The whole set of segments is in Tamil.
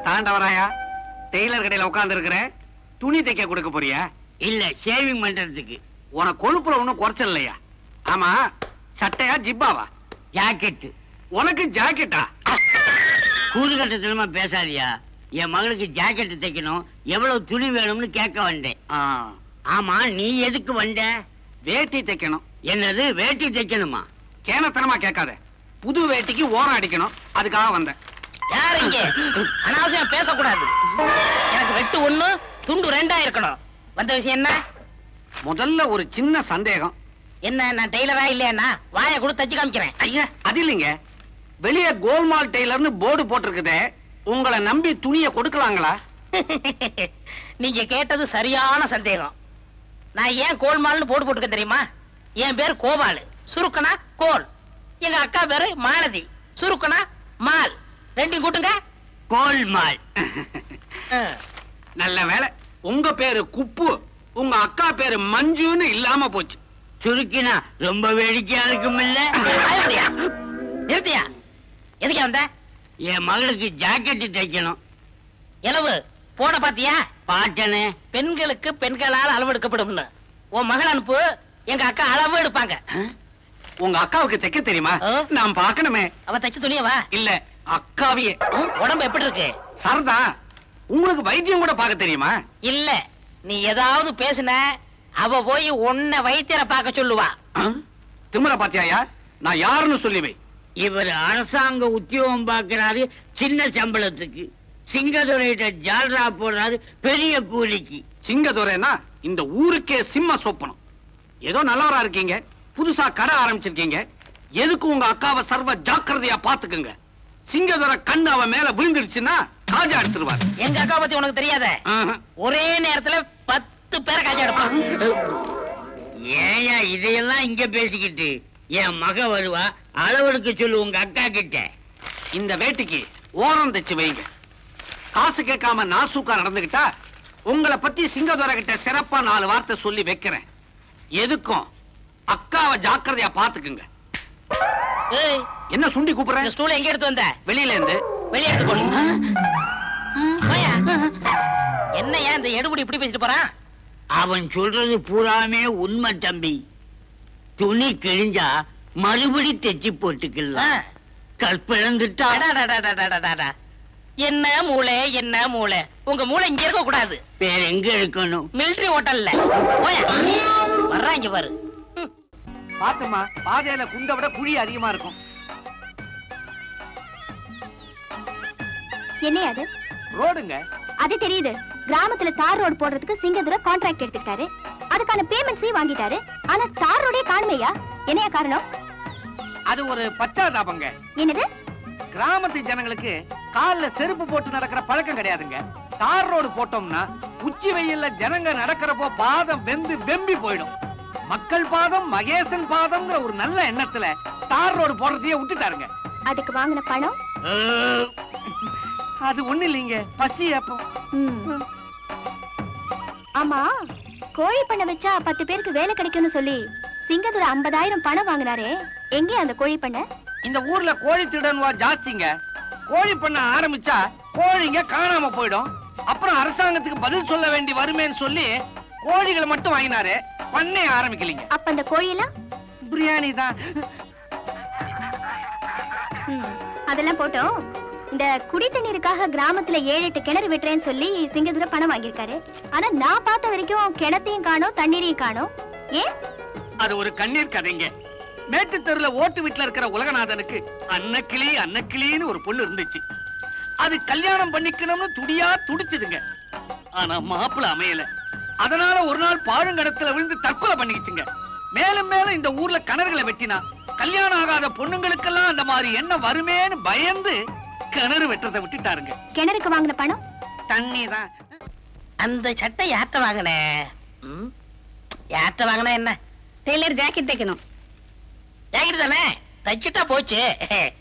தாண்டவராயா, டெய்லர் கடையில உட்கார்ந்து இருக்கிற, துணி தைக்க கொடுக்க போறியா? இல்ல, ஷேவிங் பண்றதுக்கு. உனக்கு கொழுப்புல ஒண்ணும் குறைச்சல் இல்லையா? ஆமா, சட்டையா ஜிப்பாவா? ஜாக்கெட். உனக்கு ஜாக்கெட்டா? கூறுகட்டத்திலமா பேசாதியா. என் மகளுக்கு ஜாக்கெட் தைக்கணும், எவ்வளவு துணி வேணும்னு கேட்க வந்தேன். ஆமா, நீ எதுக்கு வந்த? வேட்டி தைக்கணும். என்னது, வேட்டி தைக்கணுமா? கேனத்தனமா கேட்காத. புது வேட்டிக்கு ஓரம் அடிக்கணும், அதுக்காக வந்தேன். யார் இங்க? அனாவசியம் பேசக்கூடாது. எனக்கு வெட்டு 1, துண்டு 2 இருக்கணும். வந்த விஷயம் என்ன? முதல்ல ஒரு சின்ன சந்தேகம். என்ன, நான் டெய்லரா இல்லையா? வாயை கூட தச்சு காமிக்கிறேன். ஐயா, அது இல்லைங்க. வெளியே கோல்மால் டெய்லர்னு போர்டு போட்டிருக்குதே, உங்களை நம்பி துணியை கொடுக்கலாங்களா? நீங்க கேட்டது சரியான சந்தேகம். நான் ஏன் கோல்மால்னு போட்டு போட்டுக்க தெரியுமா? என் பேர் கோபாலு, சுருக்கனா கோல். எங்க அக்கா பேரு மாலதி, சுருக்கனா மால். ரெண்டையும் கூட்டுங்க, கோல்மால். நல்ல வேலை, உங்க பேரு குப்பு, உங்க அக்கா பேரு மஞ்சுன்னு இல்லாம போச்சு. சுருக்கினா ரொம்ப வேடிக்கையா இருக்கும் இல்ல? நிறுத்தியா? எதுக்கு வந்த? என் மகளுக்கு ஜாக்கெட் தைக்கணும். எளவு போட பாத்தியா? பாட்டனே. பெண்களுக்கு பெண்களால் அளவு எடுக்கப்படும். உன் மகள் அனுப்பு, எங்க அக்கா அளவு எடுப்பாங்க. உங்க அக்காவுக்கு தைக்க தெரியுமா? நான் பார்க்கணுமே. அவ தச்சு துணியவா? இல்ல, அக்காவியே. உடம்பு எப்படி இருக்கு? சரதா, உங்களுக்கு வைத்தியம் கூட பார்க்க தெரியுமா? இல்ல, நீ ஏதாவது பேசுன அவ போய் உன்னை வைத்தியரை பார்க்க சொல்லுவா. திமிர பாத்தியாயா? நான் யாருன்னு சொல்லிவை. இவர் அரசாங்க உத்தியோகம் பார்க்கிறாரு, சின்ன சம்பளத்துக்கு. சிங்கதுரையிட்ட ஜால்ரா போடுறாரு, பெரிய கூலிக்கு. சிங்கதுரைனா இந்த ஊருக்கே சிம்ம சொப்பனம். ஏதோ நல்லவரா இருக்கீங்க, புதுசா கடை ஆரம்பிச்சிருக்கீங்க. எதுக்கு உங்க அக்காவை சர்வ ஜாக்கிரதையா பாத்துக்குங்க. சிங்கதுரை கண்ணு அவ மேல விழுந்துருச்சுன்னா காஜா எடுத்துருவார். எங்க அக்கா பத்தி உனக்கு தெரியாத? ஒரே நேரத்துல 10 பேரை காஜா எடுப்பான். ஏயா இதையெல்லாம் இங்க பேசிக்கிட்டு? என் மக வருவா, அளவெடுக்க சொல்லு உங்க அக்கா கிட்ட. இந்த வேட்டிக்கு ஓரம் தைச்சு வைங்க. காசு கேட்காம நாசூக்கா நடந்துகிட்டா உங்களை பத்தி சிங்கதுரை கிட்ட சிறப்பா 4 வார்த்தை சொல்லி வைக்கிறேன். எதுக்கும் அக்காவை ஜாக்கிரதையா பாத்துக்குங்க. என்ன சுண்டி கூப்பிடுற? ஸ்டூல் எங்க எடுத்து வந்த? வெளியில இருந்து. வெளியே எடுத்து போடு. என்ன ஏன் இந்த எடுபடி இப்படி பேசிட்டு போறான்? அவன் சொல்றது பூராமே உண்மை தம்பி. துணி கிழிஞ்சா மறுபடி தைச்சு போட்டுக்கலாம். கற்பிழந்துட்டா. என்ன மூளை, என்ன மூளை? உங்க மூளை இங்க இருக்க கூடாது. வேற எங்க இருக்கணும்? மிலிட்டரி ஹோட்டல்ல. வர்றாங்க பாரு. பாத்துமா, பாதையில குண்டை விட குழி அதிகமா இருக்கும். என்ன அது? ரோடுங்க. அது தெரியுது. கிராமத்துல தார் ரோடு போடுறதுக்கு சிங்கதுரை கான்ட்ராக்ட் எடுத்துக்கிட்டாரு. அதுக்கான பேமெண்ட்ஸையும் வாங்கிட்டாரு. ஆனா தார் ரோடே காணுமையா? என்னையா காரணம்? அது ஒரு பச்சாதாபங்க. என்னது? கிராமத்து ஜனங்களுக்கு கால்ல செருப்பு போட்டு நடக்கிற பழக்கம் கிடையாதுங்க. தார் ரோடு போட்டோம்னா உச்சி வெயில்ல ஜனங்க நடக்கிறப்போ பாதம் வெந்து வெம்பி போயிடும். மக்கள் பாதம் மகேசன் பாதம்ங்கிற ஒரு நல்ல எண்ணத்துல தார் ரோடு போடுறதையே விட்டுட்டாருங்க. அதுக்கு வாங்கின பணம்? அது ஒண்ணு இல்லைங்க, பசி அப்போ. ஆமா, கோழி பண்ண வச்சா 10 பேருக்கு வேலை கிடைக்கும்னு சொல்லி சிங்கதுரை 50,000 பணம் வாங்கினாரே, எங்கே அந்த கோழி பண்ண? இந்த ஊர்ல கோழி திருடன்வா ஜாஸ்திங்க. கோழி பண்ண ஆரம்பிச்சா கோழிங்க காணாம போயிடும். அப்புறம் அரசாங்கத்துக்கு பதில் சொல்ல வேண்டி வருமேன்னு சொல்லி கோழிகளை மட்டும் வாங்கினாரு, பண்ணே ஆரம்பிக்கலீங்க. அப்ப அந்த கோழியெல்லாம் பிரியாணி தான். அதெல்லாம் போட்டோம். இந்த குடி தண்ணீருக்காக கிராமத்துல 7-8 கிணறு வெட்டுறேன்னு சொல்லி சிங்கதுரை பணம் வாங்கியிருக்காரு. ஆனா நான் பார்த்த வரைக்கும் கிணத்தையும் காணோம், தண்ணீரையும் காணோம். ஏன்? அது ஒரு கண்ணீர் கதைங்க. மேட்டு தெருல ஓட்டு வீட்டுல இருக்கிற உலகநாதனுக்கு அன்னக்கிளி அன்னக்கிளின்னு ஒரு பொண்ணு இருந்துச்சு. அது கல்யாணம் பண்ணிக்கணும்னு துடியா துடிச்சுதுங்க. ஆனா மாப்பிள்ள அமையல. அதனால ஒரு நாள் பாழுங்கடத்துல விழுந்து தற்கொலை பண்ணிக்கிச்சுங்க. மேலும் மேலும் இந்த ஊர்ல கிணறுகளை வெட்டினா கல்யாணம் ஆகாத பொண்ணுங்களுக்கெல்லாம் அந்த மாதிரி என்ன வருமேன்னு பயந்து கிணறு வெட்டுறதை விட்டுட்டாருங்க. கிணறுக்கு வாங்கின பணம் தண்ணி தான். அந்த சட்டை யார்ட்ட வாங்கின? யார்ட்ட வாங்கினா என்ன? டெய்லர் ஜாக்கெட் தைக்கணும். ஜாக்கெட் தானே, தைச்சிட்டா போச்சு.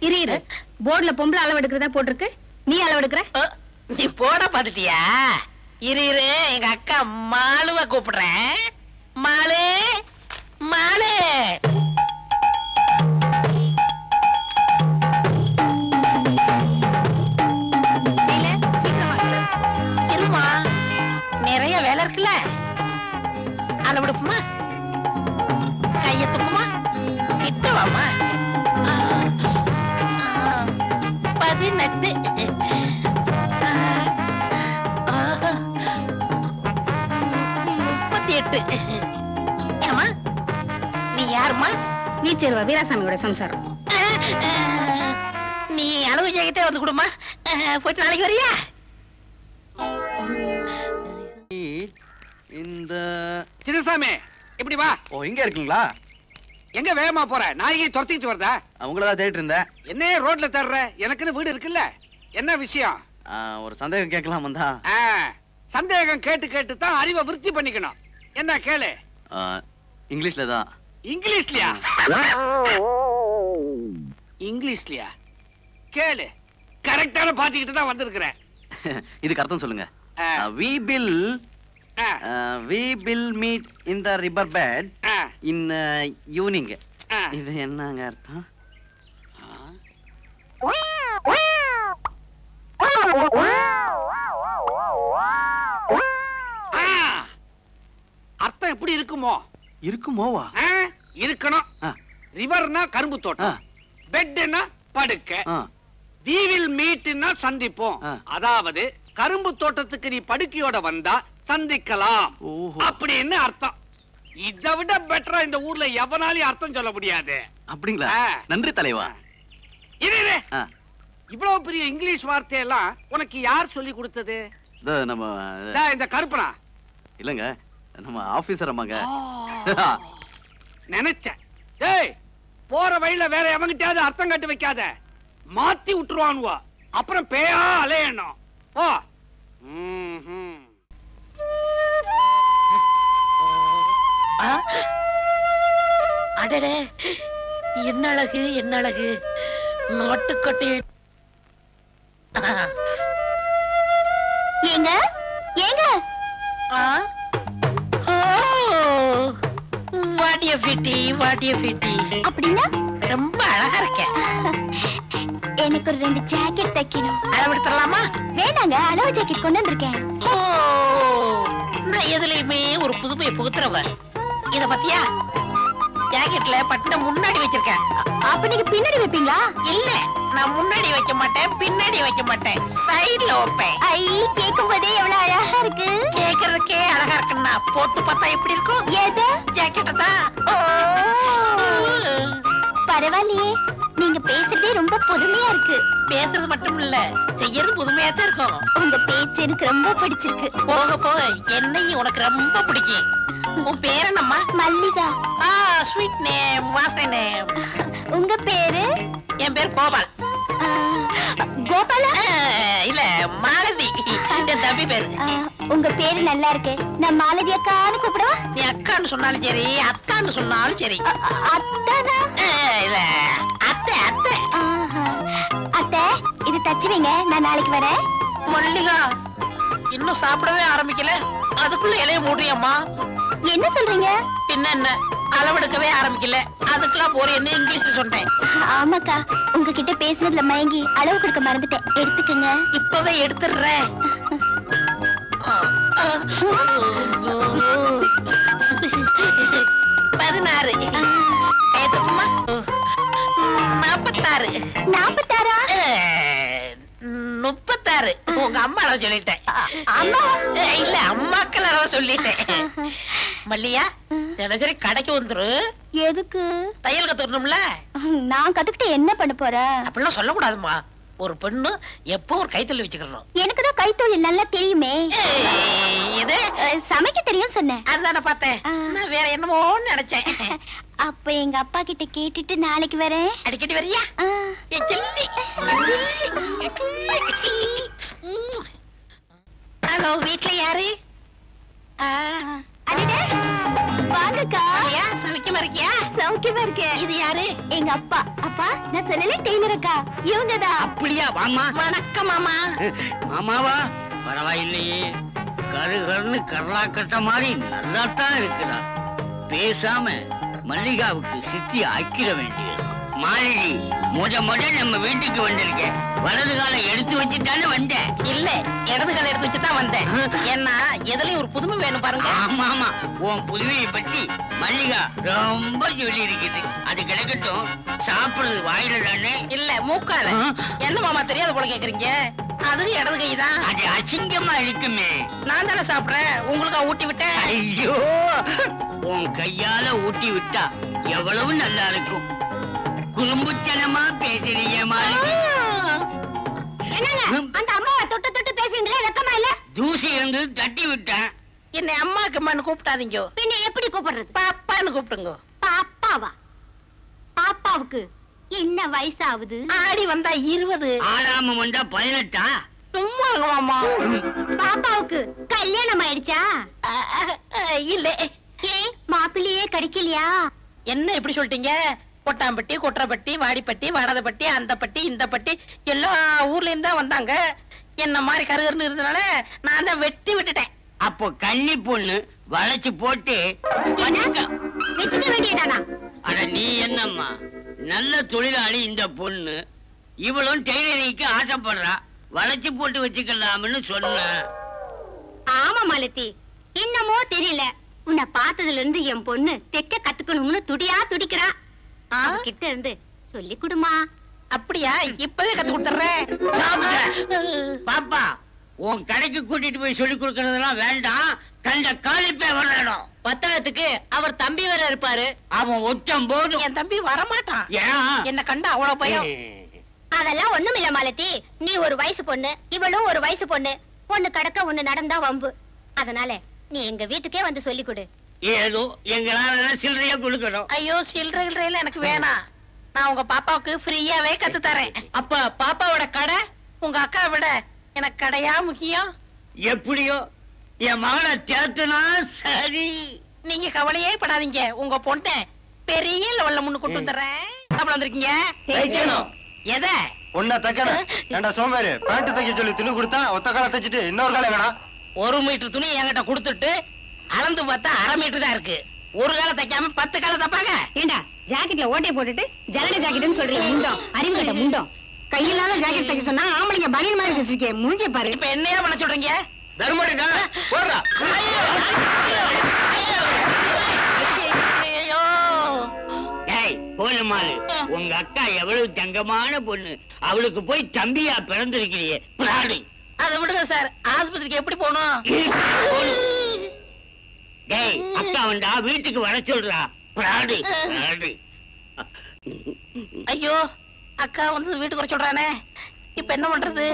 இரு, போர்டுல பொம்பளை அளவு எடுக்கிறதா போட்டிருக்கு, நீ அளவு எடுக்கிற? நீ போட பாத்துட்டியா? இரு, எங்க அக்கா மாலுவ கூப்பிடுறேன். மாலு, மாலு. சீக்கிரம் 18 38. ஏமா நீ யாருமா? வீச்சேருவா வீராசாமியோட சம்சாரம். நீ அளவு ஜாக்கெட்டே வந்து கொடுமா. போயிட்டு நாளைக்கு வரியா? இந்த சின்னசாமி இப்படி வா. ஓ இங்க இருக்கீங்களா? எங்க வேகமா போற? நாயகி துரத்திட்டு வரதா? அவங்களதான் தேடிட்டு இருந்தேன். என்ன ரோட்ல தேடுற? எனக்குன்னு வீடு இருக்குல்ல. என்ன விஷயம்? ஒரு சந்தேகம் கேட்கலாம் வந்தா. சந்தேகம் கேட்டு கேட்டு தான் அறிவை விருத்தி பண்ணிக்கணும். என்ன கேளு. இங்கிலீஷ்ல தான். இங்கிலீஷ்லயா? இங்கிலீஷ்லயா? கேளு. கரெக்டான பாத்துக்கிட்டு தான் வந்திருக்கிறேன். இதுக்கு அர்த்தம் சொல்லுங்க. We will meet in the river bed in evening. இது என்னங்க அர்த்தம்? அர்த்தம் எப்படி இருக்குமோ? இருக்குமோவா? இருக்கணும். ரிவர்னா கரும்பு தோட்டம், பெட்னா படுக்க, we will meetனா சந்திப்போம். அதாவது கரும்பு தோட்டத்துக்கு நீ படுக்கையோட வந்தா சந்திக்கலாம் அப்படின்னு அர்த்தம். இதை விட பெட்டரா இந்த ஊர்ல எவனாலையும் அர்த்தம் சொல்ல முடியாது. அப்படிங்களா? நன்றி தலைவா. இவ்வளவு பெரிய இங்கிலீஷ் வார்த்தையெல்லாம் உனக்கு யார் சொல்லி கொடுத்தது? இந்த கருப்பனா இல்லங்க, நம்ம ஆபீசர் அம்மாங்க. நினைச்சேன். டேய், போற வழியில வேற எவங்கிட்டயாவது அர்த்தம் கட்டு வைக்காத, மாத்தி விட்டுருவானுவா. அப்புறம் பேயா அலையணும். போ. அடடே, என்ன அழகு, என்ன அழகு. நாட்டுக்கட்டி. ஏங்க ஏங்க, வாடிய பிட்டி, வாடிய பிட்டி. அப்படின்னா ரொம்ப அழகா இருக்க. எனக்கு ஒரு 2 ஜாக்கெட் தைக்கணும். அளவெடுத்துடலாமா? வேண்டாங்க, அளவு ஜாக்கெட் கொண்டு வந்திருக்கேன். நான் எதுலயுமே ஒரு புதுமையை புகுத்துறவ. இத பத்தியா? ஜாக்கெட்ல பட்டனை முன்னாடி வச்சிருக்கேன். அப்ப நீங்க பின்னாடி வைப்பீங்களா? இல்ல, நான் முன்னாடி வைக்க மாட்டேன், பின்னாடி வைக்க மாட்டேன், சைடுல வைப்பேன். ஐ, கேட்கும் போதே எவ்வளவு அழகா இருக்கு. கேக்குறதுக்கே அழகா இருக்குன்னா போட்டு பார்த்தா எப்படி இருக்கும்? எது? ஜாக்கெட் தான். பரவாயில்லையே, நீங்க பேசுறதே ரொம்ப புதுமையா இருக்கு. பேசுறது மட்டும் இல்ல, செய்யறது புதுமையா தான் இருக்கும். உங்க பேச்சு எனக்கு ரொம்ப பிடிச்சிருக்கு. போக போக என்னையும் உனக்கு ரொம்ப பிடிக்கும். உன் பேர் என்னம்மா? மல்லிகா. ஸ்வீட் நேம், வாசனை நேம். உங்க பேரு? என் பேர் கோபால். கோபாலா? இல்ல, மாலதி. என் தம்பி பேரு. உங்க பேரு நல்லா இருக்கு. நான் மாலதி அக்கான்னு கூப்பிடுவா? நீ அக்கான்னு சொன்னாலும் சரி, அத்தான்னு சொன்னாலும் சரி. அத்தானா? இல்ல, அத்தை, அத்தை. அத்தை, இது தச்சு வைங்க, நான் நாளைக்கு வரேன். மல்லிகா, இன்னும் சாப்பிடவே ஆரம்பிக்கல, அதுக்குள்ள இலைய மூடுறியம்மா. என்ன சொல்றீங்க? பின்ன என்ன, அளவெடுக்கவே ஆரம்பிக்கல, அதுக்கெல்லாம் போறேன்னு இங்கிலீஷ்ல சொன்னேன். ஆமாக்கா, உங்ககிட்ட பேசுனதுல மயங்கி அளவு கொடுக்க மறந்துட்டேன். எடுத்துக்கங்க. இப்பவே எடுத்துடுறேன். 16. ஏத்துக்குமா? 46. 46? 36. உங்க அம்மா அளவு சொல்லிட்டேன். அம்மா? இல்ல, அம்மாக்கள் அளவு சொல்லிட்டேன். மல்லியா, தினசரி கடைக்கு வந்துரு. எதுக்கு? தையல் கத்துக்கணும்ல. நான் கத்துக்கிட்டு என்ன பண்ண போறேன்? அப்படிலாம் சொல்லக்கூடாதுமா. ஒரு பெண்ணு எப்போ ஒரு கைத்தொழில் வச்சுக்கணும். எனக்கு தான் கைத்தொழில் நல்லா தெரியுமே. இது சமைக்க தெரியும் சொன்னேன். அதுதானே பார்த்தேன். நான் வேற என்னமோ நினைச்சேன். அப்ப எங்க அப்பா கிட்ட கேட்டுட்டு நாளைக்கு வரேன். அடிக்கடி வரியா? ஹலோ, வீட்டுல யாரு? வாங்கக்கா. சமைக்கமா இருக்கியா? சௌக்கியமா இருக்கேன். இது யாரு? எங்க அப்பா. அப்பா, நான் சொல்லல, டெய்லர் அக்கா. இவங்கதான். அப்படியா? வாமா. வணக்கம் மாமா. மாமாவா? பரவாயில்லையே, கருகருன்னு கர்ரா கட்ட மாதிரி நல்லாத்தான் இருக்கிறா. பேசாம மல்லிகாவுக்கு சித்தி ஆக்கிட வேண்டியது. மாலினி முத நம்ம வீட்டுக்கு வந்திருக்கேன். வலது காலை எடுத்து வச்சுட்டானு வந்தேன். இல்ல இடது கால எடுத்து வச்சுதான் வந்தேன். ஏன்னா எதுலயும் ஒரு புதுமை வேணும் பாருங்க. ஆமா ஆமா, உன் புதுமையை பத்தி மல்லிகா ரொம்ப சொல்லி இருக்குது. அது கிடைக்கட்டும், சாப்பிடுறது வாயில தானே? இல்ல மூக்கால. என்ன மாமா தெரியாத போல கேக்குறீங்க? அது இடது கை தான். அது அசிங்கமா இருக்குமே. நான் தானே சாப்பிடுறேன், உங்களுக்கா ஊட்டி விட்டேன். ஐயோ, உன் கையால ஊட்டி விட்டா எவ்வளவு நல்லா இருக்கும். குறும்புத்தனமா பேசுறீங்க மாலினி. அந்த அம்மாவை தொட்டு தொட்டு பேசுறீங்களே, வெக்கமா இல்ல? தூசி இருந்து தட்டி விட்டேன். என்னை அம்மாக்கு அம்மான்னு கூப்பிட்டாதீங்க. பின்ன எப்படி கூப்பிடுறது? பாப்பான்னு கூப்பிடுங்க. பாப்பாவா? பாப்பாவுக்கு என்ன வயசாகுது? ஆடி வந்தா 20. ஆடாம வந்தா 18. சும்மா இருங்க மாமா. பாப்பாவுக்கு கல்யாணம் ஆயிடுச்சா? இல்ல. மாப்பிள்ளையே கிடைக்கலையா? என்ன இப்படி சொல்லிட்டீங்க? கொட்டாம்பட்டி, கொற்றப்பட்டி, வாடிப்பட்டி, வாடாதப்பட்டி, அந்த பட்டி, இந்த பட்டி எல்லா ஊர்ல இருந்து தான் வந்தாங்க. என்ன மாதிரி கருகருன்னு இருந்தனால நான் தான் வெட்டி விட்டுட்டேன். அப்போ கன்னி பொண்ணு வளைச்சு போட்டு வச்சுக்க வேண்டியதானா? அட நீ என்னம்மா, நல்ல தொழிலாளி இந்த பொண்ணு. இவளும் டெய்லரிங்க்கு ஆசைப்படுறா, வளைச்சு போட்டு வச்சுக்கலாம்னு சொன்ன. ஆமா மாலதி, என்னமோ தெரியல, உன்னை பார்த்ததுல இருந்து என் பொண்ணு தெக்க கத்துக்கணும்னு துடியா துடிக்கிறா. கிட்ட இருந்து சொல்லி குடுமா. அப்படியா? இப்பவே கத்து கொடுத்துறேன். பாப்பா, உன் கடைக்கு கூட்டிட்டு போய் சொல்லி கொடுக்கறதெல்லாம் வேண்டாம். கண்ட காலிப்பே வரணும். பத்தாயிரத்துக்கு அவர் தம்பி வேற இருப்பாரு. அவன் ஒச்சம் போதும். என் தம்பி வரமாட்டான். ஏன்? என்ன கண்டா அவ்வளவு பயம். அதெல்லாம் ஒண்ணுமில்ல மாலதி, நீ ஒரு வயசு பொண்ணு, இவளும் ஒரு வயசு பொண்ணு. ஒண்ணு கடக்க ஒண்ணு நடந்தா வம்பு. அதனால நீ எங்க வீட்டுக்கே வந்து சொல்லி கொடு. ஏதோ எங்களால சில்லறையா கொடுக்கணும். ஐயோ, சில்லறையில எனக்கு வேணாம். நான் உங்க பாப்பாவுக்கு ஃப்ரீயாவே கத்து தரேன். அப்ப பாப்பாவோட கடை உங்க அக்கா விட எனக்கு கடையா முக்கியம்? எப்படியோ என் மகனை சேர்த்துனா சரி. நீங்க கவலையே படாதீங்க, உங்க பொண்ணை பெரிய லெவல்ல முன்னு கொண்டு வந்துடுறேன். அப்படி வந்திருக்கீங்க எத ஒன்னா தக்கன ஏண்டா சோமேரு, பேண்ட் தைக்க சொல்லி துணி கொடுத்தா ஒத்த காலை தைச்சிட்டு இன்னொரு காலை வேணாம். 1 மீட்டர் துணி என்கிட்ட கொடுத்துட்டு அளந்து பார்த்தா 1/2 மீட்டர் தான் இருக்கு. ஒரு காலை தைக்காம 10 காலை தப்பாங்க. ஏண்டா ஜாக்கெட்ல ஓட்டைய போட்டுட்டு ஜலட ஜாக்கெட்னு சொல்றீங்க? முண்டம், அறிவு கட்ட முண்டம். கையில்லாத ஜாக்கெட் தைக்க சொன்னா ஆம்பளைங்க பனியன் மாதிரி வச்சிருக்கேன். முடிஞ்ச பாரு. இப்ப என்னையா பண்ண சொல்றீங்க? தர்மடிக்கா போடுறா. ஐயோ, டேய் கோலமாலு, உங்க அக்கா எவ்வளவு தங்கமான பொண்ணு. அவளுக்கு போய் தம்பியா பிறந்திருக்கிறியே பிராடி. அதை விடுங்க சார், ஆஸ்பத்திரிக்கு எப்படி போகணும்? டேய், அக்கா வந்தா வீட்டுக்கு வர சொல்றா பிராடி. ஐயோ, அக்கா வந்து வீட்டுக்கு வர சொல்றானே, இப்ப என்ன பண்றது?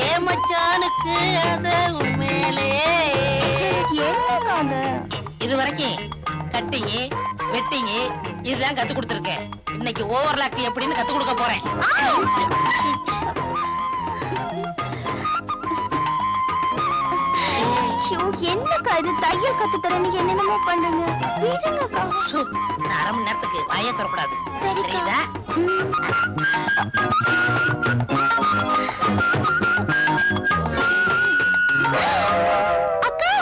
ஏ மச்சானுக்கு ஆசை உண்மையிலே. இது வரைக்கும் கட்டிங், வெட்டிங் இதுதான் கத்து கொடுத்துருக்கேன். இன்னைக்கு ஓவர்லாக் எப்படின்னு கத்து கொடுக்க போறேன். என்னக்கா இது, தையல் கத்து தரேன்னு என்னென்னமோ பண்ணுங்க. விடுங்கக்கா. 1/2 மணி நேரத்துக்கு வாயே தரக்கூடாது, சரிதா? அக்கா.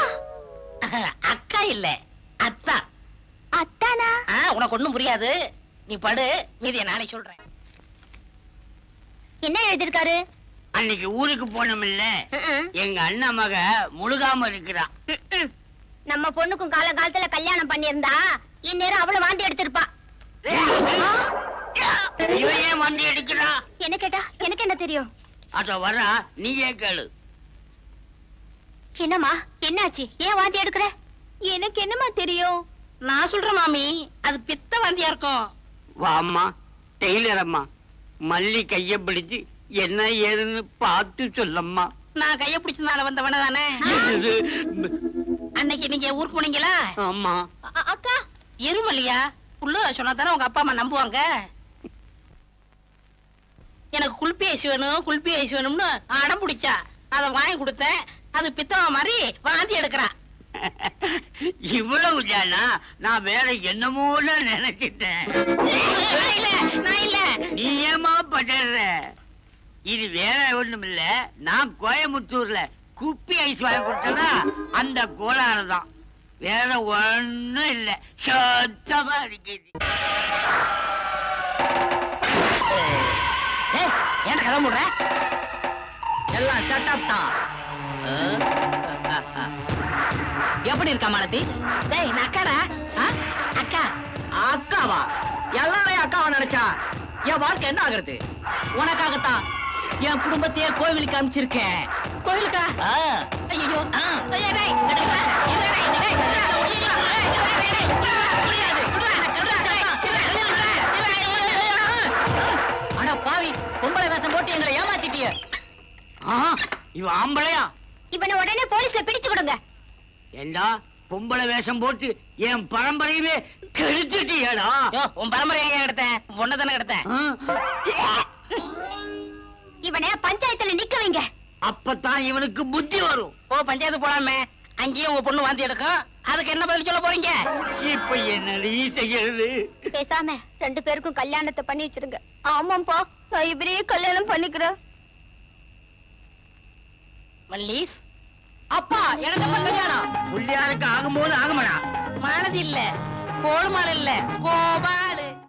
அக்கா இல்ல, அத்தா. அத்தானா? உனக்கு ஒண்ணும் புரியாது, நீ படு, மீதிய நாளை சொல்றேன். என்ன எழுதிருக்காரு? அன்னைக்கு ஊருக்கு போனோம்ல, எங்க அண்ணா மக முழுகாம இருக்கிறா. நம்ம பொண்ணுக்கும் காலகாலத்துல கல்யாணம் பண்ணியிருந்தா இந்நேரம் அவளை வாந்தி எடுத்திருப்பா. இவன் ஏன் வண்டி எடுக்கிறா? என்ன கேட்டா எனக்கு என்ன தெரியும்? அத வரா, நீயே கேளு. என்னம்மா, என்னாச்சு? ஏன் வாந்தி எடுக்கிற? எனக்கு என்னம்மா தெரியும்? நான் சொல்றேன் மாமி, அது பித்த வாந்தியா இருக்கும். வாம்மா டெய்லர் அம்மா, மல்லி கைய பிடிச்சு என்ன ஏதுன்னு பார்த்து சொல்லம்மா. நான் கைய பிடிச்சதால வந்தவன தானே. அன்னைக்கு நீங்க ஊருக்கு போனீங்களா? ஆமா. அக்கா எருமல்லையா புள்ள சொன்னா தானே உங்க அப்பா அம்மா நம்புவாங்க. எனக்கு குல்பி ஐஸ் வேணும், குல்பி ஐஸ் வேணும்னு அடம் பிடிச்சா, அத வாங்கி கொடுத்தேன். அது பித்தவ மாதிரி வாந்தி எடுக்கிறா. இவ்வளவு தானா? நான் வேற என்னமோல நினைச்சிட்டேன். நான் இல்ல. நீ ஏமா படுற? இது வேற ஒண்ணும் இல்ல, நான் கோயம்புத்தூர்ல குப்பி ஐஸ் வாங்கி கொடுத்ததா அந்த கோளாறுதான். வேற ஒண்ணும் இல்ல, சுத்தமா இருக்குது. ஏன் கதை முடுற? எல்லாம் செட்டப் தான். எப்படி இருக்கா மாலதி? டேய் நான் அக்காடா. அக்கா அக்காவா? எல்லாரையும் அக்காவா நினைச்சா என் வாழ்க்கை என்ன ஆகுறது? உனக்காகத்தான் என் குடும்பத்தையே கோவிலுக்கு அனுப்பிச்சிருக்கேன். கோவிலுக்கா? ஐயோ அட பாவி, பொம்பளை வேஷம் போட்டு எங்களை ஏமாத்திட்டிய. இவ ஆம்பளையா? இவனை உடனே போலீஸ்ல பிடிச்சு கொடுங்க. ஏண்டா பொம்பளை வேஷம் போட்டு என் பரம்பரையுமே கெடுத்துட்டியடா. உன் பரம்பரை எங்க எடுத்தேன்? பொண்ணதானே எடுத்தேன். இவனை பஞ்சாயத்துல நிக்க வைங்க. அப்பதான் இவனுக்கு புத்தி வரும். ஓ பஞ்சாயத்து போலாமே, அங்கேயும் உன் பொண்ணு வாந்தி எடுக்கும். அதுக்கு என்ன பதில் சொல்ல போறீங்க? இப்ப என்னடி செய்யறது? பேசாம 2 பேருக்கும் கல்யாணத்தை பண்ணி வச்சிருங்க. ஆமாப்பா, நான் இவரையே கல்யாணம் பண்ணிக்கிறேன். மல்லீஸ் அப்பா, எனக்கு அப்ப கல்யாணம். புள்ளியாருக்கு ஆகும்போது ஆகுமடா. மானதி இல்ல, கோல்மால் இல்ல, கோபால்.